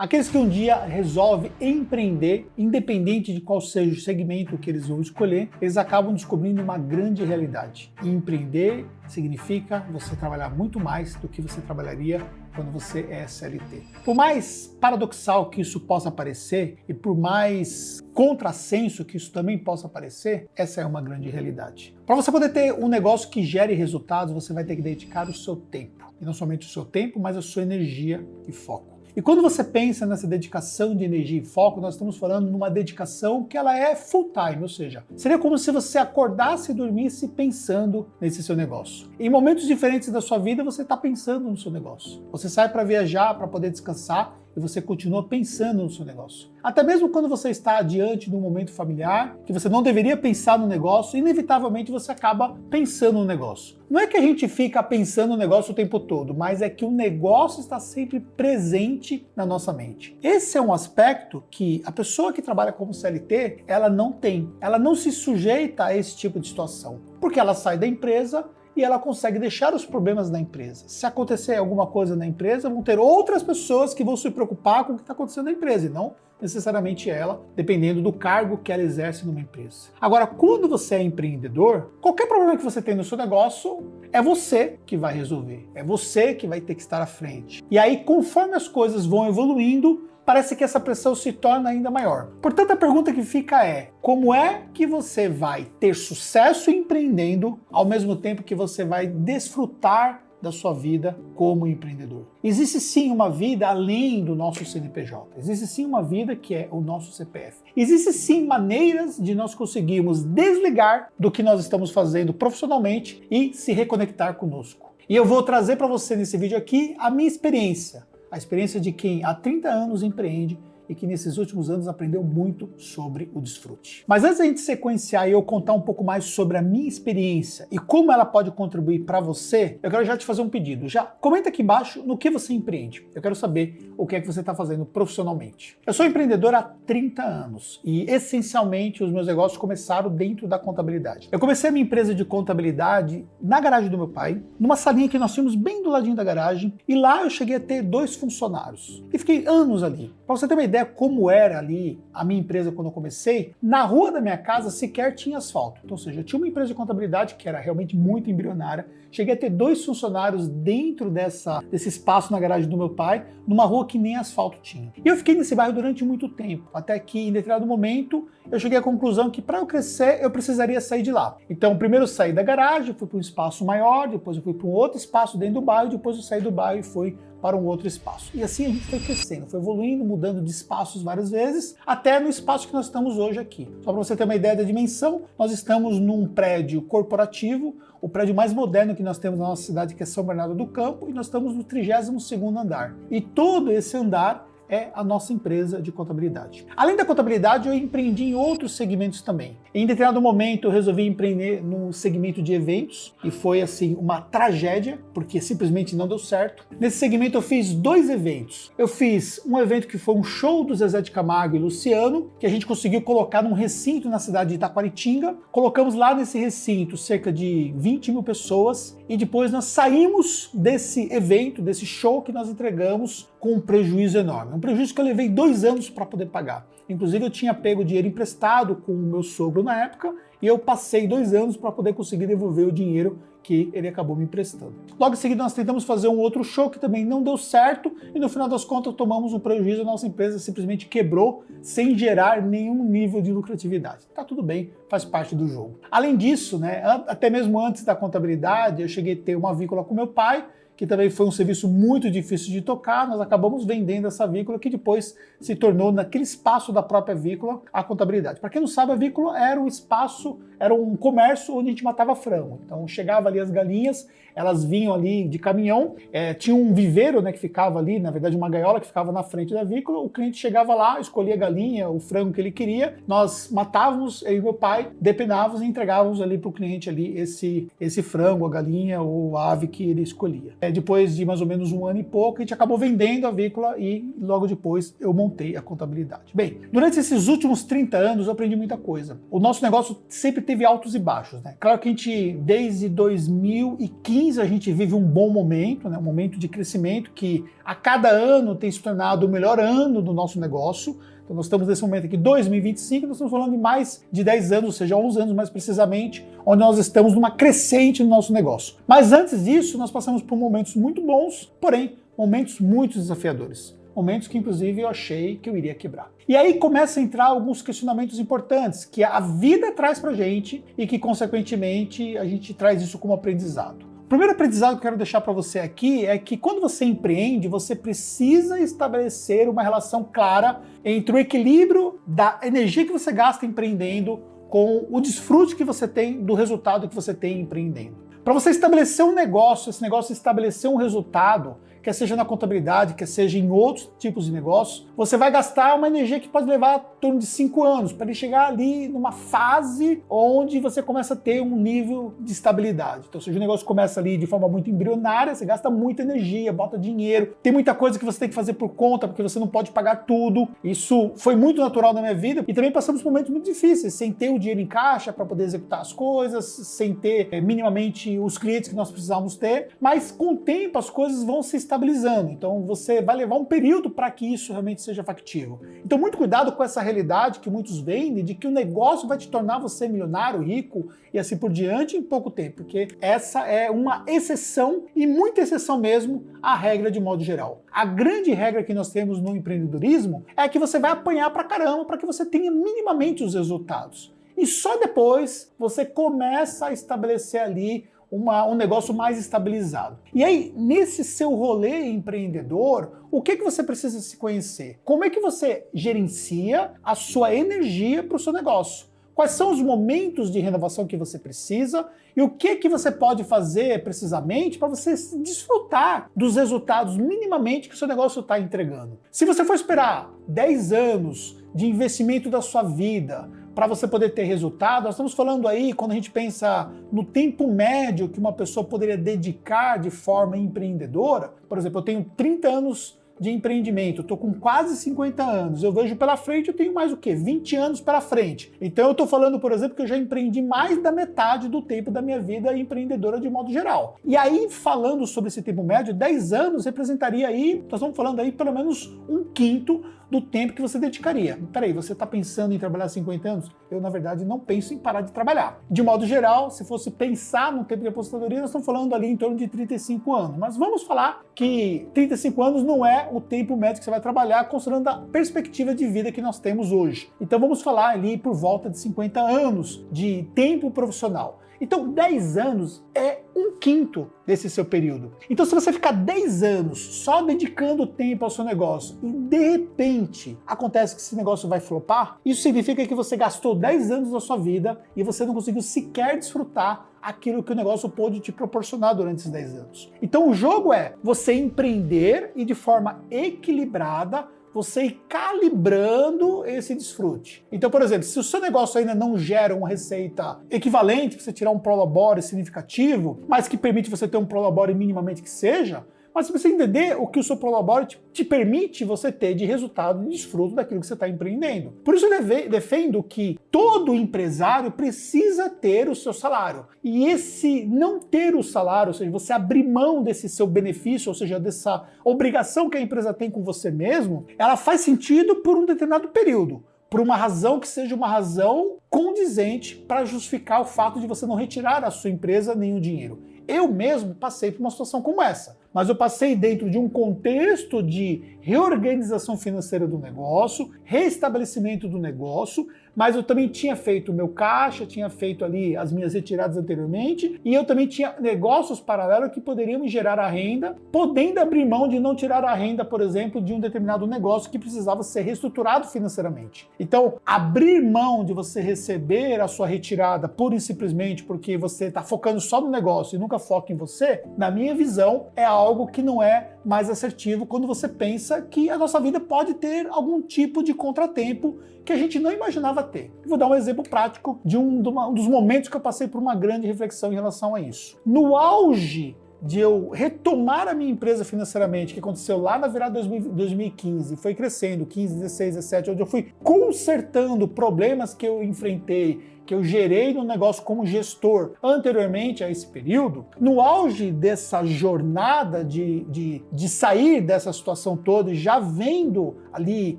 Aqueles que um dia resolvem empreender, independente de qual seja o segmento que eles vão escolher, eles acabam descobrindo uma grande realidade. E empreender significa você trabalhar muito mais do que você trabalharia quando você é CLT. Por mais paradoxal que isso possa parecer e por mais contrassenso que isso também possa parecer, essa é uma grande realidade. Para você poder ter um negócio que gere resultados, você vai ter que dedicar o seu tempo. E não somente o seu tempo, mas a sua energia e foco. E quando você pensa nessa dedicação de energia e foco, nós estamos falando numa dedicação que ela é full time, ou seja, seria como se você acordasse e dormisse pensando nesse seu negócio. Em momentos diferentes da sua vida, você está pensando no seu negócio. Você sai para viajar, para poder descansar, e você continua pensando no seu negócio. Até mesmo quando você está diante de um momento familiar, que você não deveria pensar no negócio, inevitavelmente você acaba pensando no negócio. Não é que a gente fica pensando no negócio o tempo todo, mas é que o negócio está sempre presente na nossa mente. Esse é um aspecto que a pessoa que trabalha como CLT, ela não tem. Ela não se sujeita a esse tipo de situação, porque ela sai da empresa e ela consegue deixar os problemas na empresa. Se acontecer alguma coisa na empresa, vão ter outras pessoas que vão se preocupar com o que está acontecendo na empresa, e não necessariamente ela, dependendo do cargo que ela exerce numa empresa. Agora, quando você é empreendedor, qualquer problema que você tem no seu negócio, é você que vai resolver. É você que vai ter que estar à frente. E aí, conforme as coisas vão evoluindo, parece que essa pressão se torna ainda maior. Portanto, a pergunta que fica é: como é que você vai ter sucesso empreendendo ao mesmo tempo que você vai desfrutar da sua vida como empreendedor? Existe sim uma vida além do nosso CNPJ. Existe sim uma vida que é o nosso CPF. Existem sim maneiras de nós conseguirmos desligar do que nós estamos fazendo profissionalmente e se reconectar conosco. E eu vou trazer para você nesse vídeo aqui a minha experiência. A experiência de quem há 30 anos empreende e que nesses últimos anos aprendeu muito sobre o desfrute. Mas antes da gente sequenciar e eu contar um pouco mais sobre a minha experiência e como ela pode contribuir para você, eu quero já te fazer um pedido. Já comenta aqui embaixo no que você empreende. Eu quero saber o que é que você está fazendo profissionalmente. Eu sou empreendedor há 30 anos e essencialmente os meus negócios começaram dentro da contabilidade. Eu comecei a minha empresa de contabilidade na garagem do meu pai, numa salinha que nós tínhamos bem do ladinho da garagem, e lá eu cheguei a ter 2 funcionários. E fiquei anos ali. Para você ter uma ideia como era ali a minha empresa quando eu comecei, na rua da minha casa sequer tinha asfalto. Então, ou seja, eu tinha uma empresa de contabilidade que era realmente muito embrionária. Cheguei a ter 2 funcionários dentro desse espaço na garagem do meu pai, numa rua que nem asfalto tinha. E eu fiquei nesse bairro durante muito tempo, até que em determinado momento eu cheguei à conclusão que para eu crescer eu precisaria sair de lá. Então, primeiro eu saí da garagem, fui para um espaço maior, depois eu fui para um outro espaço dentro do bairro, depois eu saí do bairro e fui para um outro espaço. E assim a gente foi crescendo, foi evoluindo, mudando de espaços várias vezes, até no espaço que nós estamos hoje aqui. Só para você ter uma ideia da dimensão, nós estamos num prédio corporativo, o prédio mais moderno que nós temos na nossa cidade, que é São Bernardo do Campo, e nós estamos no 32º andar. E todo esse andar é a nossa empresa de contabilidade. Além da contabilidade, eu empreendi em outros segmentos também. Em determinado momento, eu resolvi empreender no segmento de eventos e foi assim uma tragédia, porque simplesmente não deu certo. Nesse segmento eu fiz 2 eventos. Eu fiz um evento que foi um show do Zezé de Camargo e Luciano, que a gente conseguiu colocar num recinto na cidade de Itaquaritinga. Colocamos lá nesse recinto cerca de 20 mil pessoas e depois nós saímos desse evento, desse show que nós entregamos com um prejuízo enorme. Um prejuízo que eu levei 2 anos para poder pagar. Inclusive eu tinha pego dinheiro emprestado com o meu sogro na época e eu passei 2 anos para poder conseguir devolver o dinheiro que ele acabou me emprestando. Logo em seguida nós tentamos fazer um outro show que também não deu certo e no final das contas tomamos um prejuízo, a nossa empresa simplesmente quebrou sem gerar nenhum nível de lucratividade. Tá tudo bem, faz parte do jogo. Além disso, né, até mesmo antes da contabilidade, eu cheguei a ter uma avícola com meu pai, que também foi um serviço muito difícil de tocar. Nós acabamos vendendo essa avícola, que depois se tornou, naquele espaço da própria avícola, a contabilidade. Para quem não sabe, a avícola era um espaço, era um comércio onde a gente matava frango. Então chegava ali as galinhas, elas vinham ali de caminhão, tinha um viveiro, né, que ficava ali, na verdade uma gaiola que ficava na frente da avícola, o cliente chegava lá, escolhia a galinha, o frango que ele queria, nós matávamos, eu e meu pai, depenávamos e entregávamos ali para o cliente ali esse frango, a galinha ou a ave que ele escolhia. Depois de mais ou menos 1 ano e pouco, a gente acabou vendendo a avícola e logo depois eu montei a contabilidade. Bem, durante esses últimos 30 anos eu aprendi muita coisa. O nosso negócio sempre teve altos e baixos, né? Claro que a gente, desde 2015, 2015 a gente vive um bom momento, né? Um momento de crescimento que a cada ano tem se tornado o melhor ano do nosso negócio. Então nós estamos nesse momento aqui, 2025, nós estamos falando de mais de 10 anos, ou seja, 11 anos mais precisamente, onde nós estamos numa crescente no nosso negócio. Mas antes disso, nós passamos por momentos muito bons, porém, momentos muito desafiadores. Momentos que, inclusive, eu achei que eu iria quebrar. E aí começa a entrar alguns questionamentos importantes que a vida traz pra gente e que, consequentemente, a gente traz isso como aprendizado. O primeiro aprendizado que eu quero deixar para você aqui é que quando você empreende, você precisa estabelecer uma relação clara entre o equilíbrio da energia que você gasta empreendendo com o desfrute que você tem do resultado que você tem empreendendo. Para você estabelecer um negócio, esse negócio estabelecer um resultado, quer seja na contabilidade, quer seja em outros tipos de negócios, você vai gastar uma energia que pode levar em torno de 5 anos para ele chegar ali numa fase onde você começa a ter um nível de estabilidade. Então, se o negócio começa ali de forma muito embrionária, você gasta muita energia, bota dinheiro, tem muita coisa que você tem que fazer por conta, porque você não pode pagar tudo. Isso foi muito natural na minha vida e também passamos por momentos muito difíceis, sem ter o dinheiro em caixa para poder executar as coisas, sem ter minimamente os clientes que nós precisávamos ter, mas com o tempo as coisas vão se estabilizando, então você vai levar um período para que isso realmente seja factível. Então muito cuidado com essa realidade que muitos vendem, de que o negócio vai te tornar você milionário, rico e assim por diante em pouco tempo, porque essa é uma exceção e muita exceção mesmo à regra de modo geral. A grande regra que nós temos no empreendedorismo é que você vai apanhar pra caramba para que você tenha minimamente os resultados. E só depois você começa a estabelecer ali um negócio mais estabilizado. E aí, nesse seu rolê empreendedor, o que você precisa se conhecer? Como é que você gerencia a sua energia para o seu negócio? Quais são os momentos de renovação que você precisa e o que você pode fazer precisamente para você desfrutar dos resultados minimamente que o seu negócio está entregando? Se você for esperar 10 anos de investimento da sua vida para você poder ter resultado, nós estamos falando aí, quando a gente pensa no tempo médio que uma pessoa poderia dedicar de forma empreendedora, por exemplo, eu tenho 30 anos de empreendimento, estou com quase 50 anos, eu vejo pela frente, eu tenho mais o quê? 20 anos pela frente. Então eu estou falando, por exemplo, que eu já empreendi mais da metade do tempo da minha vida empreendedora de modo geral. E aí, falando sobre esse tempo médio, 10 anos representaria aí, nós estamos falando aí pelo menos 1/5 do tempo que você dedicaria. Peraí, você está pensando em trabalhar 50 anos? Eu, na verdade, não penso em parar de trabalhar. De modo geral, se fosse pensar no tempo de aposentadoria, nós estamos falando ali em torno de 35 anos. Mas vamos falar que 35 anos não é o tempo médio que você vai trabalhar, considerando a perspectiva de vida que nós temos hoje. Então vamos falar ali por volta de 50 anos de tempo profissional. Então 10 anos é 1/5 desse seu período. Então se você ficar 10 anos só dedicando tempo ao seu negócio e de repente acontece que esse negócio vai flopar, isso significa que você gastou 10 anos da sua vida e você não conseguiu sequer desfrutar aquilo que o negócio pôde te proporcionar durante esses 10 anos. Então o jogo é você empreender e de forma equilibrada você ir calibrando esse desfrute. Então, por exemplo, se o seu negócio ainda não gera uma receita equivalente para você tirar um prolabore significativo, mas que permite você ter um prolabore minimamente que seja, mas você precisa entender o que o seu prolabore te permite você ter de resultado e desfruto daquilo que você está empreendendo. Por isso eu defendo que todo empresário precisa ter o seu salário. E esse não ter o salário, ou seja, você abrir mão desse seu benefício, ou seja, dessa obrigação que a empresa tem com você mesmo, ela faz sentido por um determinado período. Por uma razão que seja uma razão condizente para justificar o fato de você não retirar da sua empresa nenhum dinheiro. Eu mesmo passei por uma situação como essa, mas eu passei dentro de um contexto de reorganização financeira do negócio, reestabelecimento do negócio, mas eu também tinha feito o meu caixa, tinha feito ali as minhas retiradas anteriormente, e eu também tinha negócios paralelos que poderiam me gerar a renda, podendo abrir mão de não tirar a renda, por exemplo, de um determinado negócio que precisava ser reestruturado financeiramente. Então, abrir mão de você receber a sua retirada pura e simplesmente porque você está focando só no negócio e nunca foca em você, na minha visão, é algo que não é mais assertivo quando você pensa que a nossa vida pode ter algum tipo de contratempo que a gente não imaginava ter. Vou dar um exemplo prático de um dos momentos que eu passei por uma grande reflexão em relação a isso. No auge de eu retomar a minha empresa financeiramente, que aconteceu lá na virada de 2015, foi crescendo, 15, 16, 17, onde eu fui consertando problemas que eu enfrentei, que eu gerei no negócio como gestor anteriormente a esse período, no auge dessa jornada de sair dessa situação toda e já vendo ali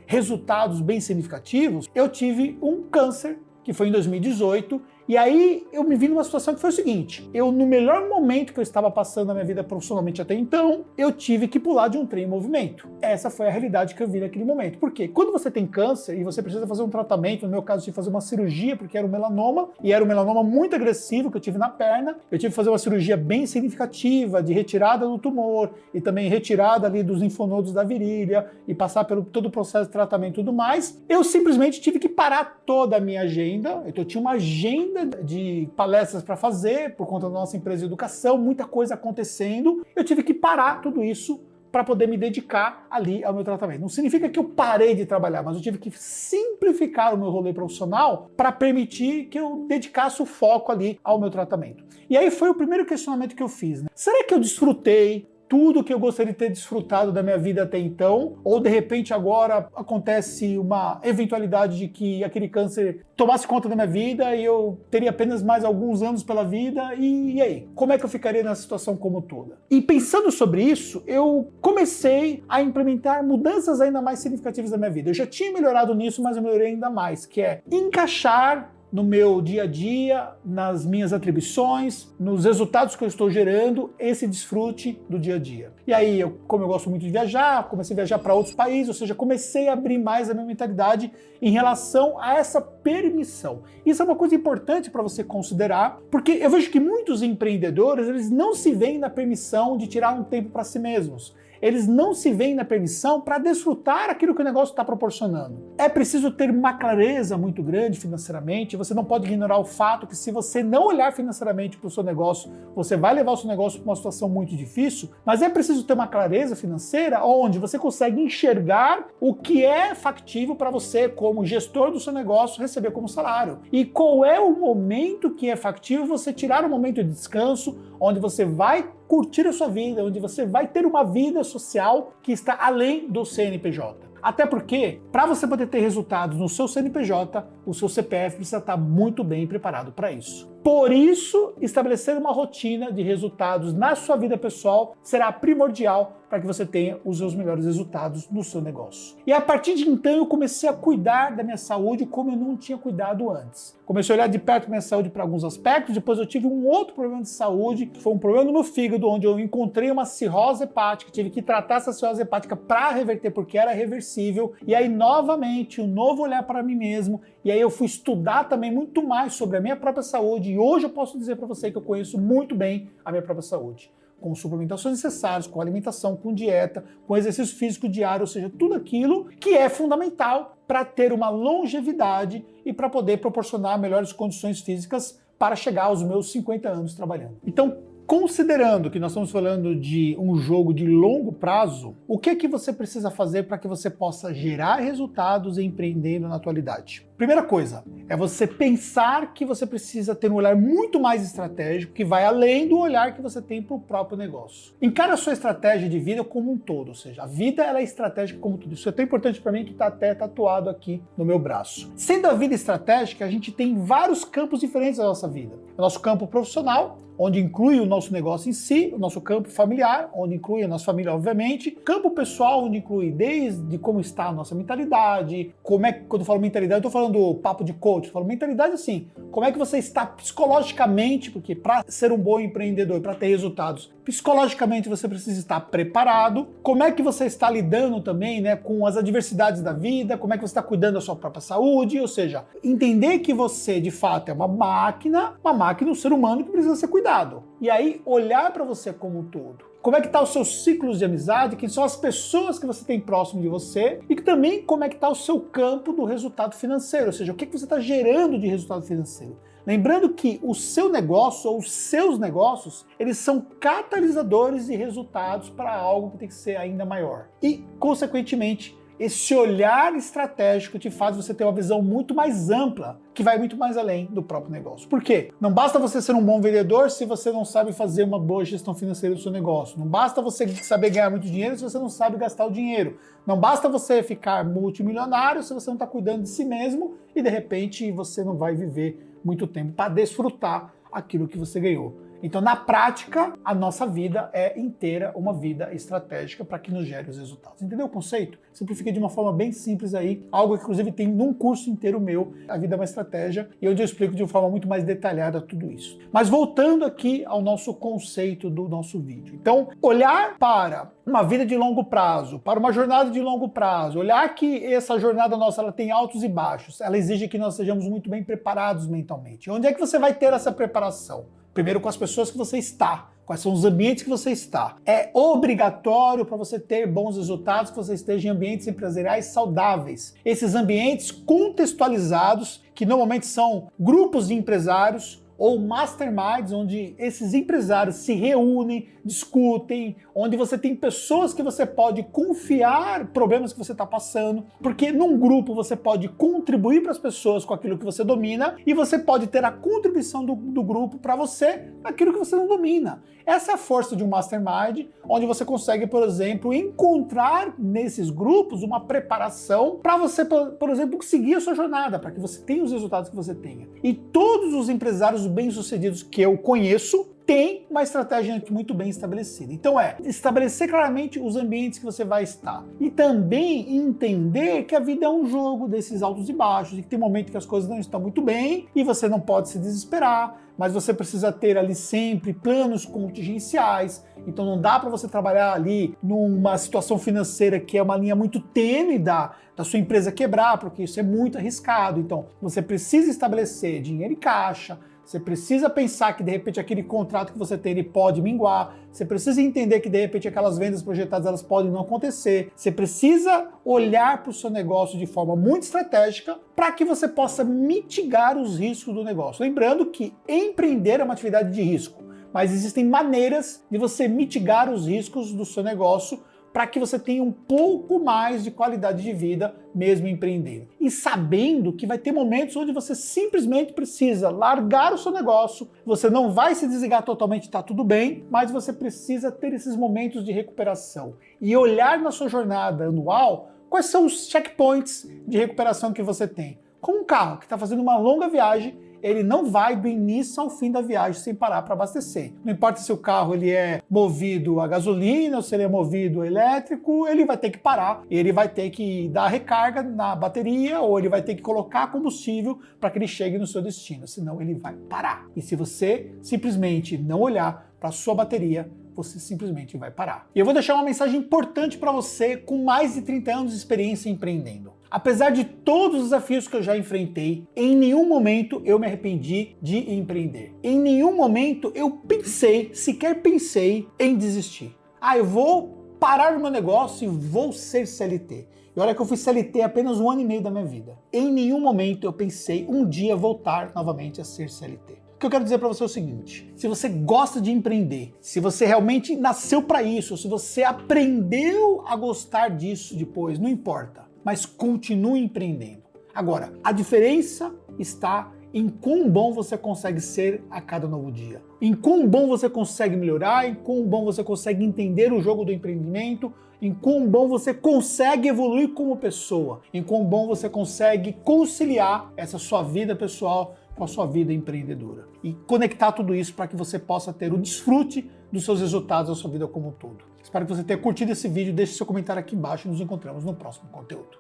resultados bem significativos, eu tive um câncer, que foi em 2018, e aí eu me vi numa situação que foi o seguinte, no melhor momento que eu estava passando na minha vida profissionalmente até então, eu tive que pular de um trem em movimento. Essa foi a realidade que eu vi naquele momento. Por quê? Quando você tem câncer e você precisa fazer um tratamento, no meu caso eu tive que fazer uma cirurgia, porque era um melanoma, e era um melanoma muito agressivo que eu tive na perna, eu tive que fazer uma cirurgia bem significativa, de retirada do tumor, e também retirada ali dos linfonodos da virilha, e passar pelo todo o processo de tratamento e tudo mais, eu simplesmente tive que parar toda a minha agenda, então eu tinha uma agenda de palestras para fazer, por conta da nossa empresa de educação, muita coisa acontecendo, eu tive que parar tudo isso para poder me dedicar ali ao meu tratamento. Não significa que eu parei de trabalhar, mas eu tive que simplificar o meu rolê profissional para permitir que eu dedicasse o foco ali ao meu tratamento. E aí foi o primeiro questionamento que eu fiz, né? Será que eu desfrutei tudo que eu gostaria de ter desfrutado da minha vida até então, ou de repente agora acontece uma eventualidade de que aquele câncer tomasse conta da minha vida e eu teria apenas mais alguns anos pela vida, e aí? Como é que eu ficaria nessa situação como toda? E pensando sobre isso, eu comecei a implementar mudanças ainda mais significativas da minha vida. Eu já tinha melhorado nisso, mas eu melhorei ainda mais, que é encaixar no meu dia a dia, nas minhas atribuições, nos resultados que eu estou gerando, esse desfrute do dia a dia. E aí, como eu gosto muito de viajar, comecei a viajar para outros países, ou seja, comecei a abrir mais a minha mentalidade em relação a essa permissão. Isso é uma coisa importante para você considerar, porque eu vejo que muitos empreendedores, eles não se veem na permissão de tirar um tempo para si mesmos. Eles não se veem na permissão para desfrutar aquilo que o negócio está proporcionando. É preciso ter uma clareza muito grande financeiramente, você não pode ignorar o fato que se você não olhar financeiramente para o seu negócio, você vai levar o seu negócio para uma situação muito difícil, mas é preciso ter uma clareza financeira onde você consegue enxergar o que é factível para você, como gestor do seu negócio, receber como salário. E qual é o momento que é factível você tirar um momento de descanso, onde você vai curtir a sua vida, onde você vai ter uma vida social que está além do CNPJ. Até porque, para você poder ter resultados no seu CNPJ, o seu CPF precisa estar muito bem preparado para isso. Por isso, estabelecer uma rotina de resultados na sua vida pessoal será primordial para que você tenha os seus melhores resultados no seu negócio. E a partir de então eu comecei a cuidar da minha saúde como eu não tinha cuidado antes. Comecei a olhar de perto a minha saúde para alguns aspectos, depois eu tive um outro problema de saúde, que foi um problema no meu fígado, onde eu encontrei uma cirrose hepática, tive que tratar essa cirrose hepática para reverter, porque era reversível, e aí novamente um novo olhar para mim mesmo, e aí eu fui estudar também muito mais sobre a minha própria saúde, e hoje eu posso dizer para você que eu conheço muito bem a minha própria saúde, com suplementações necessárias, com alimentação, com dieta, com exercício físico diário, ou seja, tudo aquilo que é fundamental para ter uma longevidade e para poder proporcionar melhores condições físicas para chegar aos meus 50 anos trabalhando. Então, considerando que nós estamos falando de um jogo de longo prazo, o que é que você precisa fazer para que você possa gerar resultados empreendendo na atualidade? Primeira coisa, é você pensar que você precisa ter um olhar muito mais estratégico, que vai além do olhar que você tem para o próprio negócio. Encara a sua estratégia de vida como um todo, ou seja, a vida ela é estratégica como tudo. Isso é tão importante para mim que está até tatuado aqui no meu braço. Sendo a vida estratégica, a gente tem vários campos diferentes da nossa vida. O nosso campo profissional, onde inclui o nosso negócio em si, o nosso campo familiar, onde inclui a nossa família, obviamente, campo pessoal, onde inclui desde como está a nossa mentalidade, como é que, quando eu falo mentalidade, eu estou falando papo de coach, eu falo mentalidade assim, como é que você está psicologicamente, porque para ser um bom empreendedor, para ter resultados, psicologicamente você precisa estar preparado, como é que você está lidando também, né, com as adversidades da vida, como é que você está cuidando da sua própria saúde, ou seja, entender que você, de fato, é uma máquina, um ser humano que precisa ser cuidado. E aí, olhar para você como um todo. Como é que está os seus ciclos de amizade, quem são as pessoas que você tem próximo de você e também como é que está o seu campo do resultado financeiro, ou seja, o que você está gerando de resultado financeiro. Lembrando que o seu negócio ou os seus negócios, eles são catalisadores de resultados para algo que tem que ser ainda maior. E, consequentemente, Esse olhar estratégico te faz você ter uma visão muito mais ampla, que vai muito mais além do próprio negócio. Por quê? Não basta você ser um bom vendedor se você não sabe fazer uma boa gestão financeira do seu negócio. Não basta você saber ganhar muito dinheiro se você não sabe gastar o dinheiro. Não basta você ficar multimilionário se você não está cuidando de si mesmo e, de repente, você não vai viver muito tempo para desfrutar aquilo que você ganhou. Então, na prática, a nossa vida é inteira uma vida estratégica para que nos gere os resultados. Entendeu o conceito? Simplifiquei de uma forma bem simples aí, algo que inclusive tem num curso inteiro meu, A Vida é uma Estratégia, e onde eu explico de uma forma muito mais detalhada tudo isso. Mas voltando aqui ao nosso conceito do nosso vídeo. Então, olhar para uma vida de longo prazo, para uma jornada de longo prazo, olhar que essa jornada nossa ela tem altos e baixos, ela exige que nós sejamos muito bem preparados mentalmente. Onde é que você vai ter essa preparação? Primeiro, com as pessoas que você está. Quais são os ambientes que você está. É obrigatório para você ter bons resultados que você esteja em ambientes empresariais saudáveis. Esses ambientes contextualizados, que normalmente são grupos de empresários ou masterminds, onde esses empresários se reúnem, discutem, onde você tem pessoas que você pode confiar problemas que você está passando, porque num grupo você pode contribuir para as pessoas com aquilo que você domina e você pode ter a contribuição do grupo para você naquilo que você não domina. Essa é a força de um mastermind, onde você consegue, por exemplo, encontrar nesses grupos uma preparação para você, por exemplo, seguir a sua jornada, para que você tenha os resultados que você tenha. E todos os empresários bem-sucedidos que eu conheço tem uma estratégia muito bem estabelecida. Então estabelecer claramente os ambientes que você vai estar. E também entender que a vida é um jogo desses altos e baixos, e que tem momento que as coisas não estão muito bem, e você não pode se desesperar, mas você precisa ter ali sempre planos contingenciais. Então não dá para você trabalhar ali numa situação financeira que é uma linha muito tênue da sua empresa quebrar, porque isso é muito arriscado. Então você precisa estabelecer dinheiro em caixa, você precisa pensar que de repente aquele contrato que você tem ele pode minguar, você precisa entender que de repente aquelas vendas projetadas elas podem não acontecer, você precisa olhar para o seu negócio de forma muito estratégica para que você possa mitigar os riscos do negócio. Lembrando que empreender é uma atividade de risco, mas existem maneiras de você mitigar os riscos do seu negócio para que você tenha um pouco mais de qualidade de vida mesmo empreendendo. E sabendo que vai ter momentos onde você simplesmente precisa largar o seu negócio, você não vai se desligar totalmente, tá tudo bem, mas você precisa ter esses momentos de recuperação e olhar na sua jornada anual quais são os checkpoints de recuperação que você tem. Como um carro que está fazendo uma longa viagem, ele não vai do início ao fim da viagem sem parar para abastecer. Não importa se o carro ele é movido a gasolina ou se ele é movido a elétrico, ele vai ter que parar, ele vai ter que dar recarga na bateria ou ele vai ter que colocar combustível para que ele chegue no seu destino, senão ele vai parar. E se você simplesmente não olhar para a sua bateria, você simplesmente vai parar. E eu vou deixar uma mensagem importante para você com mais de 30 anos de experiência empreendendo. Apesar de todos os desafios que eu já enfrentei, em nenhum momento eu me arrependi de empreender. Em nenhum momento eu sequer pensei em desistir. Eu vou parar o meu negócio e vou ser CLT. E olha que eu fui CLT apenas 1 ano e meio da minha vida. Em nenhum momento eu pensei um dia voltar novamente a ser CLT. O que eu quero dizer para você é o seguinte: se você gosta de empreender, se você realmente nasceu para isso, se você aprendeu a gostar disso depois, não importa. Mas continue empreendendo. Agora, a diferença está em quão bom você consegue ser a cada novo dia. Em quão bom você consegue melhorar, em quão bom você consegue entender o jogo do empreendimento, em quão bom você consegue evoluir como pessoa, em quão bom você consegue conciliar essa sua vida pessoal com a sua vida empreendedora. E conectar tudo isso para que você possa ter o desfrute dos seus resultados da sua vida como um todo. Espero que você tenha curtido esse vídeo, deixe seu comentário aqui embaixo e nos encontramos no próximo conteúdo.